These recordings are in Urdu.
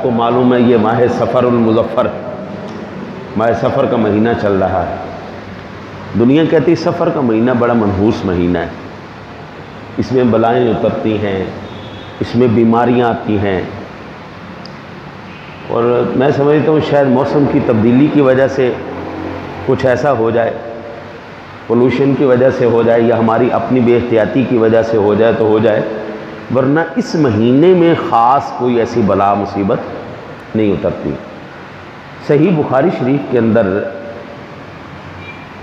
کو معلوم ہے یہ ماہ سفر المظفر، ماہ سفر کا مہینہ چل رہا ہے۔ دنیا کہتی سفر کا مہینہ بڑا منحوس مہینہ ہے، اس میں بلائیں اترتی ہیں، اس میں بیماریاں آتی ہیں، اور میں سمجھتا ہوں شاید موسم کی تبدیلی کی وجہ سے کچھ ایسا ہو جائے، پولوشن کی وجہ سے ہو جائے یا ہماری اپنی بے احتیاطی کی وجہ سے ہو جائے تو ہو جائے، ورنہ اس مہینے میں خاص کوئی ایسی بلا مصیبت نہیں اترتی۔ صحیح بخاری شریف کے اندر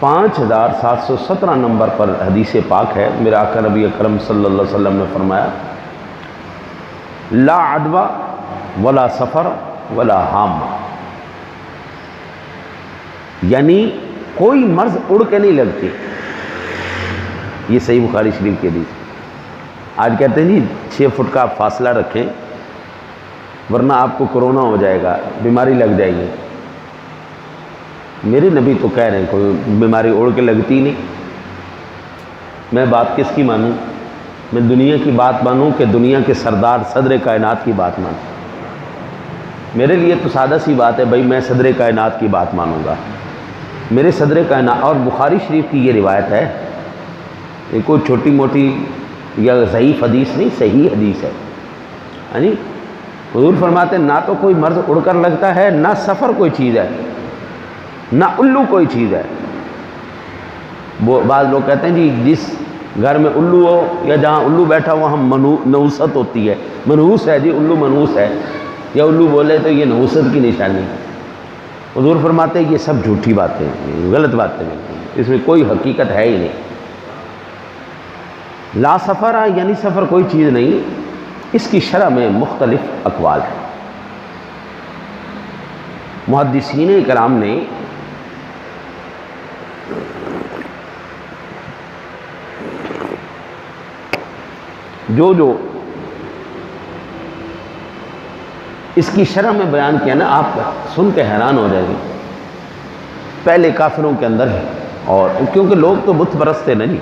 5717 نمبر پر حدیث پاک ہے، میرے آقا نبی اکرم صلی اللہ علیہ وسلم نے فرمایا لا عدوى ولا سفر ولا حامہ، یعنی کوئی مرض اڑ کے نہیں لگتی۔ یہ صحیح بخاری شریف کی حدیث۔ آج کہتے ہیں جی 6 فٹ کا آپ فاصلہ رکھیں ورنہ آپ کو کرونا ہو جائے گا، بیماری لگ جائے گی۔ میرے نبی تو کہہ رہے ہیں کوئی بیماری اڑ کے لگتی نہیں۔ میں بات کس کی مانوں؟ میں دنیا کی بات مانوں کہ دنیا کے سردار صدر کائنات کی بات مانوں؟ میرے لیے تو سادہ سی بات ہے بھائی، میں صدر کائنات کی بات مانوں گا۔ میرے صدر کائنات، اور بخاری شریف کی یہ روایت ہے، یہ کوئی چھوٹی موٹی یا ضعیف حدیث نہیں، صحیح حدیث ہے۔ یعنی حضور فرماتے ہیں نہ تو کوئی مرض اڑ کر لگتا ہے، نہ سفر کوئی چیز ہے، نہ الو کوئی چیز ہے۔ وہ بعض لوگ کہتے ہیں جی جس گھر میں الو ہو یا جہاں الو بیٹھا ہو وہاں نحوست ہوتی ہے، منحوس ہے جی، الو منحوس ہے، یا الو بولے تو یہ نحوست کی نشانی۔ حضور فرماتے ہیں یہ سب جھوٹی باتیں، غلط باتیں، اس میں کوئی حقیقت ہے ہی نہیں۔ لا سفر یعنی سفر کوئی چیز نہیں، اس کی شرح میں مختلف اقوال ہیں۔ محدثین کرام نے جو اس کی شرح میں بیان کیا نا، آپ سن کے حیران ہو جائیں گے۔ پہلے کافروں کے اندر ہے، اور کیونکہ لوگ تو بت پرست تھے نا جی،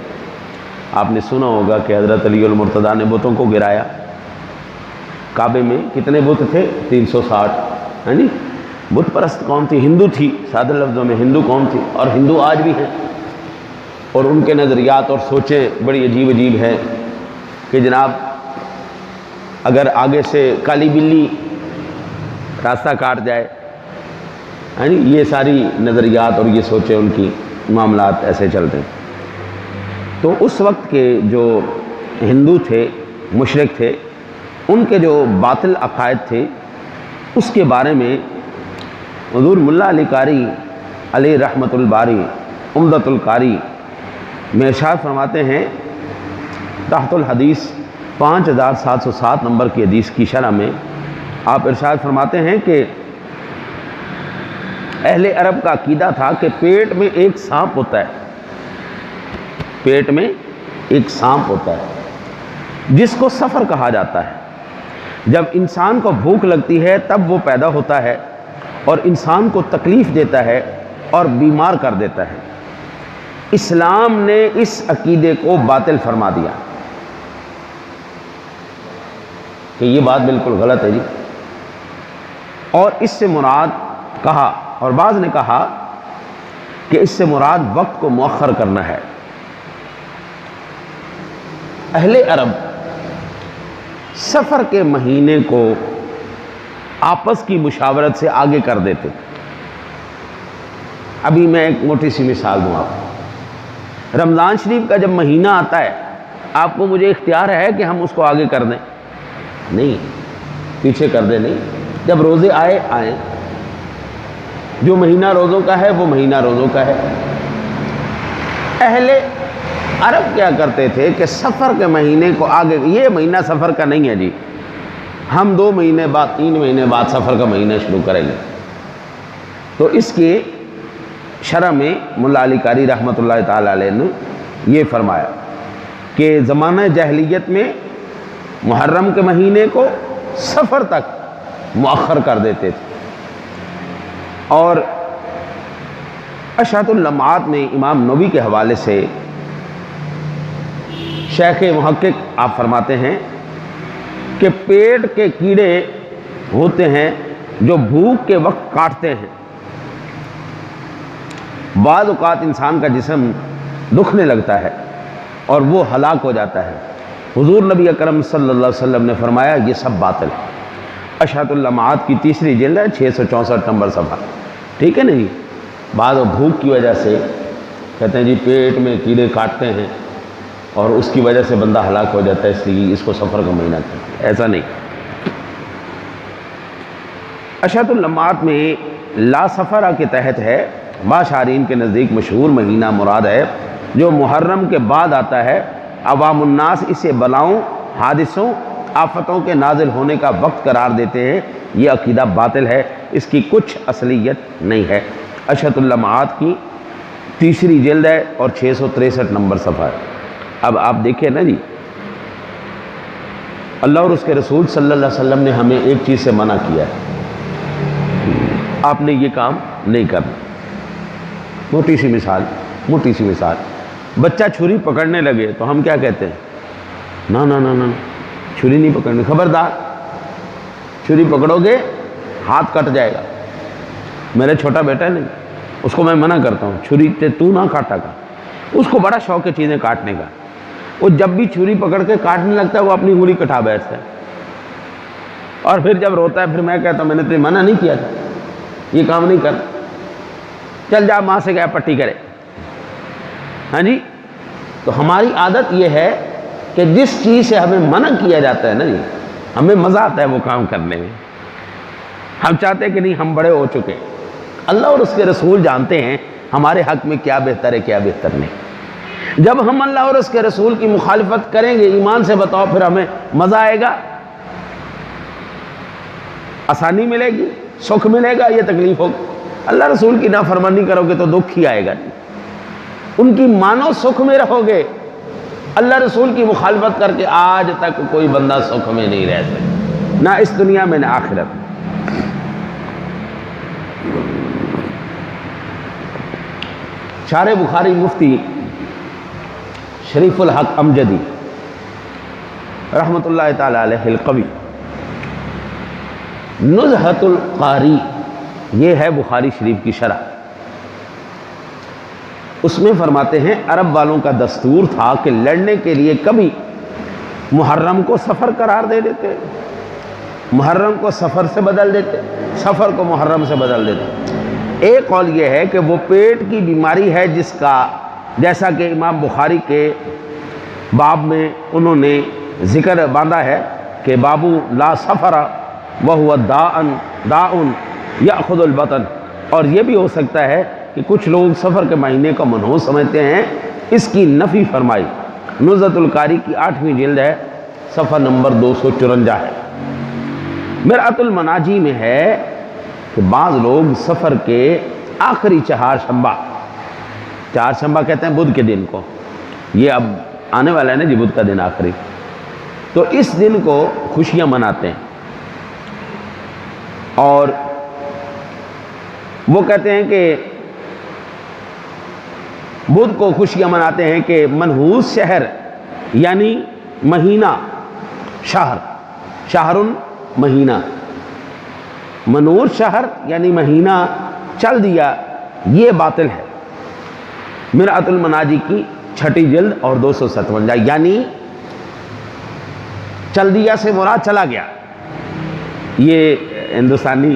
آپ نے سنا ہوگا کہ حضرت علی المرتضیٰ نے بتوں کو گرایا۔ کعبے میں کتنے بت تھے؟ 360۔ ہاں جی، بت پرست قوم تھی، ہندو تھی، سادہ لفظوں میں ہندو قوم تھی، اور ہندو آج بھی ہیں، اور ان کے نظریات اور سوچیں بڑی عجیب عجیب ہیں کہ جناب اگر آگے سے کالی بلی راستہ کاٹ جائے، ہاں جی، یہ ساری نظریات اور یہ سوچیں ان کی، معاملات ایسے چلتے ہیں۔ تو اس وقت کے جو ہندو تھے، مشرک تھے، ان کے جو باطل عقائد تھے اس کے بارے میں حضور ملا علی قاری علیہ رحمت الباری عمدۃ القاری میں ارشاد فرماتے ہیں تحت الحدیث 5707 نمبر کی حدیث کی شرح میں آپ ارشاد فرماتے ہیں کہ اہل عرب کا عقیدہ تھا کہ پیٹ میں ایک سانپ ہوتا ہے، پیٹ میں ایک سانپ ہوتا ہے جس کو سفر کہا جاتا ہے۔ جب انسان کو بھوک لگتی ہے تب وہ پیدا ہوتا ہے اور انسان کو تکلیف دیتا ہے اور بیمار کر دیتا ہے۔ اسلام نے اس عقیدے کو باطل فرما دیا کہ یہ بات بالکل غلط ہے جی، اور اس سے مراد کہا، اور بعض نے کہا کہ اس سے مراد وقت کو مؤخر کرنا ہے۔ اہل عرب سفر کے مہینے کو آپس کی مشاورت سے آگے کر دیتے۔ ابھی میں ایک موٹی سی مثال دوں آپ کو۔ رمضان شریف کا جب مہینہ آتا ہے آپ کو مجھے اختیار ہے کہ ہم اس کو آگے کر دیں؟ نہیں، پیچھے کر دیں نہیں۔ جب روزے آئیں، جو مہینہ روزوں کا ہے وہ مہینہ روزوں کا ہے۔ اہل عرب کیا کرتے تھے کہ سفر کے مہینے کو آگے، یہ مہینہ سفر کا نہیں ہے جی، ہم 2 مہینے بعد 3 مہینے بعد سفر کا مہینہ شروع کریں گے۔ تو اس کی شرح میں ملا علی قاری رحمۃ اللہ تعالی علیہ نے یہ فرمایا کہ زمانہ جاہلیت میں محرم کے مہینے کو سفر تک مؤخر کر دیتے تھے، اور اشہۃ اللمعات میں امام نووی کے حوالے سے شیخ محقق آپ فرماتے ہیں کہ پیٹ کے کیڑے ہوتے ہیں جو بھوک کے وقت کاٹتے ہیں۔ بعض اوقات انسان کا جسم دکھنے لگتا ہے اور وہ ہلاک ہو جاتا ہے۔ حضور نبی اکرم صلی اللہ علیہ وسلم نے فرمایا یہ سب باطل ہے۔ اشہۃ اللمعات کی تیسری جلد ہے، 664 نمبر صفحہ، ٹھیک ہے نا جی۔ بعض بھوک کی وجہ سے کہتے ہیں جی پیٹ میں کیڑے کاٹتے ہیں اور اس کی وجہ سے بندہ ہلاک ہو جاتا ہے، اس لیے اس کو سفر کا مہینہ کہتے ہیں، ایسا نہیں۔ اشہۃ اللمعات میں لا سفرہ کے تحت ہے، باشارین کے نزدیک مشہور مہینہ مراد ہے جو محرم کے بعد آتا ہے۔ عوام الناس اسے بلاؤں، حادثوں، آفتوں کے نازل ہونے کا وقت قرار دیتے ہیں۔ یہ عقیدہ باطل ہے، اس کی کچھ اصلیت نہیں ہے۔ اشہۃ اللمعات کی تیسری جلد ہے اور 663 نمبر صفحہ ہے۔ اب آپ دیکھیں نا جی، اللہ اور اس کے رسول صلی اللہ علیہ وسلم نے ہمیں ایک چیز سے منع کیا ہے، آپ نے یہ کام نہیں کرنا۔ موٹی سی مثال، بچہ چھری پکڑنے لگے تو ہم کیا کہتے ہیں؟ نا نا نا نا، چھری نہیں پکڑنی، خبردار، چھری پکڑو گے ہاتھ کٹ جائے گا۔ میرا چھوٹا بیٹا ہے نہیں، اس کو میں منع کرتا ہوں چھری سے تو نہ کاٹا گا، اس کو بڑا شوق ہے چیزیں کاٹنے کا، وہ جب بھی چھری پکڑ کے کاٹنے لگتا ہے وہ اپنی انگلی کٹا بیٹھتا ہے، اور پھر جب روتا ہے پھر میں کہتا ہوں میں نے تجھے منع نہیں کیا تھا، یہ کام نہیں کرنا، چل جا ماں سے گیا پٹی کرے۔ ہاں جی، تو ہماری عادت یہ ہے کہ جس چیز سے ہمیں منع کیا جاتا ہے نا جی، ہمیں مزہ آتا ہے وہ کام کرنے میں، ہم چاہتے ہیں کہ نہیں ہم بڑے ہو چکے۔ اللہ اور اس کے رسول جانتے ہیں ہمارے حق میں کیا بہتر ہے کیا بہتر نہیں۔ جب ہم اللہ اور اس کے رسول کی مخالفت کریں گے، ایمان سے بتاؤ، پھر ہمیں مزہ آئے گا، آسانی ملے گی، سکھ ملے گا، یہ تکلیف ہوگی؟ اللہ رسول کی نافرمانی کرو گے تو دکھ ہی آئے گا، ان کی مانو سکھ میں رہو گے۔ اللہ رسول کی مخالفت کر کے آج تک کوئی بندہ سکھ میں نہیں رہ سکتا، نہ اس دنیا میں نہ آخرت میں۔ شارح بخاری مفتی شریف الحق امجدی رحمۃ اللہ تعالی علیہ القوی، نزہۃ القاری، یہ ہے بخاری شریف کی شرح، اس میں فرماتے ہیں عرب والوں کا دستور تھا کہ لڑنے کے لیے کبھی محرم کو سفر قرار دے دیتے، محرم کو سفر سے بدل دیتے، سفر کو محرم سے بدل دیتے۔ ایک قول یہ ہے کہ وہ پیٹ کی بیماری ہے جس کا، جیسا کہ امام بخاری کے باب میں انہوں نے ذکر باندھا ہے کہ بابو لا سفر وہو داء یأخذ البطن، اور یہ بھی ہو سکتا ہے کہ کچھ لوگ سفر کے مہینے کا منحوس سمجھتے ہیں، اس کی نفی فرمائی۔ نزہۃ القاری کی 8ویں جلد ہے، صفحہ نمبر 254 ہے۔ مرآۃ المناجی میں ہے کہ بعض لوگ سفر کے آخری چہارشنبہ کہتے ہیں بدھ کے دن کو، یہ اب آنے والا ہے نا جی بدھ کا دن آخری، تو اس دن کو خوشیاں مناتے ہیں، اور وہ کہتے ہیں کہ بدھ کو خوشیاں مناتے ہیں کہ منحوس شہر یعنی مہینہ، شہر مہینہ، منحوس شہر یعنی مہینہ چل دیا، یہ باطل ہے۔ مرآۃ المناجی کی 6 جلد اور 257، یعنی چل دیا سے مراد چلا گیا، یہ ہندوستانی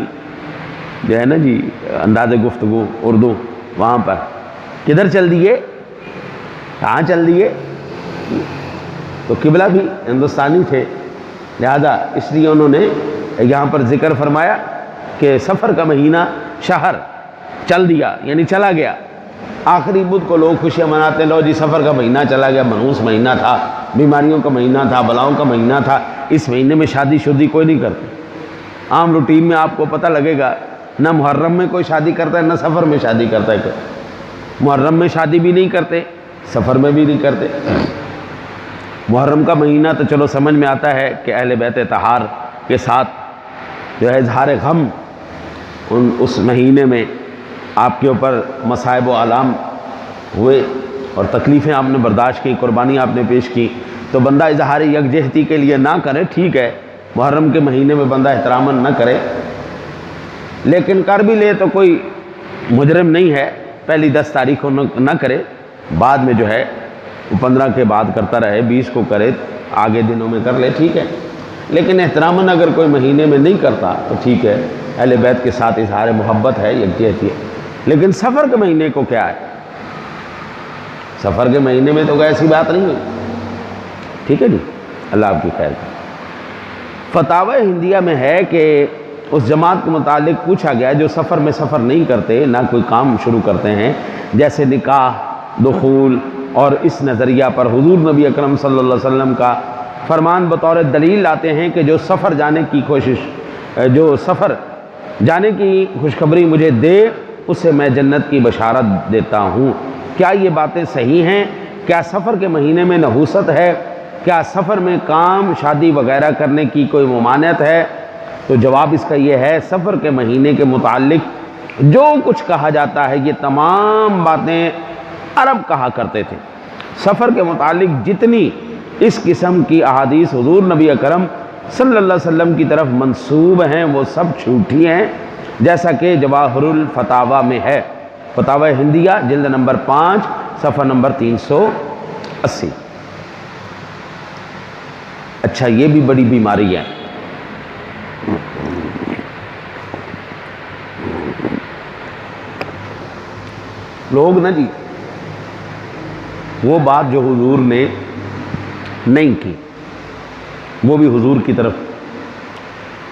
جو ہے نا جی انداز گفتگو اردو، وہاں پر کدھر چل دیے، کہاں چل دیے، تو قبلہ بھی ہندوستانی تھے، لہذا اس لیے انہوں نے یہاں پر ذکر فرمایا کہ سفر کا مہینہ شہر چل دیا یعنی چلا گیا۔ آخری بدھ کو لوگ خوشیاں مناتے، لو جی سفر کا مہینہ چلا گیا، منحوس مہینہ تھا، بیماریوں کا مہینہ تھا، بلاؤں کا مہینہ تھا، اس مہینے میں شادی کوئی نہیں کرتا۔ عام روٹین میں آپ کو پتہ لگے گا، نہ محرم میں کوئی شادی کرتا ہے، نہ سفر میں شادی کرتا ہے کوئی، محرم میں شادی بھی نہیں کرتے، سفر میں بھی نہیں کرتے۔ محرم کا مہینہ تو چلو سمجھ میں آتا ہے کہ اہل بیت طہار کے ساتھ جو ہے اظہار غم، اس مہینے میں آپ کے اوپر مصائب و آلام ہوئے اور تکلیفیں آپ نے برداشت کی، قربانی آپ نے پیش کی، تو بندہ اظہار یکجہتی کے لیے نہ کرے، ٹھیک ہے، محرم کے مہینے میں بندہ احتراماً نہ کرے، لیکن کر بھی لے تو کوئی مجرم نہیں ہے، پہلی 10 تاریخ کو نہ کرے، بعد میں جو ہے وہ 15 کے بعد کرتا رہے، 20 کو کرے، آگے دنوں میں کر لے، ٹھیک ہے۔ لیکن احتراماً اگر کوئی مہینے میں نہیں کرتا تو ٹھیک ہے، اہل بیت کے ساتھ اظہار محبت ہے، یکجہتی ہے۔ لیکن سفر کے مہینے کو کیا ہے؟ سفر کے مہینے میں تو کوئی ایسی بات نہیں ہے، ٹھیک ہے جی، اللہ آپ کی خیر کرے۔ فتاوی ہندیہ میں ہے کہ اس جماعت کے متعلق پوچھا گیا جو سفر میں سفر نہیں کرتے، نہ کوئی کام شروع کرتے ہیں، جیسے نکاح، دخول، اور اس نظریہ پر حضور نبی اکرم صلی اللہ علیہ وسلم کا فرمان بطور دلیل لاتے ہیں کہ جو سفر جانے کی خوشخبری مجھے دے اسے میں جنت کی بشارت دیتا ہوں۔ کیا یہ باتیں صحیح ہیں؟ کیا سفر کے مہینے میں نحوست ہے؟ کیا سفر میں کام، شادی وغیرہ کرنے کی کوئی ممانعت ہے؟ تو جواب اس کا یہ ہے، سفر کے مہینے کے متعلق جو کچھ کہا جاتا ہے یہ تمام باتیں عرب کہا کرتے تھے۔ سفر کے متعلق جتنی اس قسم کی احادیث حضور نبی اکرم صلی اللہ علیہ وسلم کی طرف منسوب ہیں وہ سب جھوٹی ہیں، جیسا کہ جواہر الفتاوی میں ہے، فتاوی ہندیہ جلد نمبر 5 صفحہ نمبر 380۔ اچھا، یہ بھی بڑی بیماری ہے۔ لوگ نا جی وہ بات جو حضور نے نہیں کی، وہ بھی حضور کی طرف،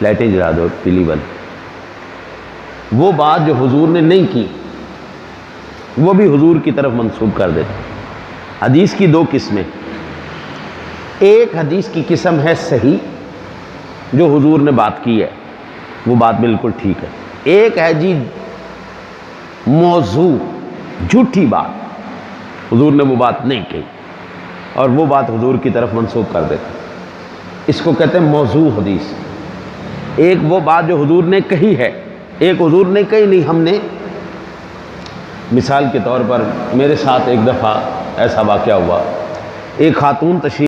لائٹیں جلا دو پیلی بند، وہ بات جو حضور نے نہیں کی وہ بھی حضور کی طرف منسوب کر دیتے۔ حدیث کی 2 قسمیں، ایک حدیث کی قسم ہے صحیح جو حضور نے بات کی ہے، وہ بات بالکل ٹھیک ہے، ایک ہے جی موضوع، جھوٹی بات، حضور نے وہ بات نہیں کہی اور وہ بات حضور کی طرف منسوب کر دیتے، اس کو کہتے ہیں موضوع حدیث۔ ایک وہ بات جو حضور نے کہی ہے، ایک حضور نے کہی نہیں، ہم نے، مثال کے طور پر میرے ساتھ ایک دفعہ ایسا واقعہ ہوا، ایک خاتون تشریف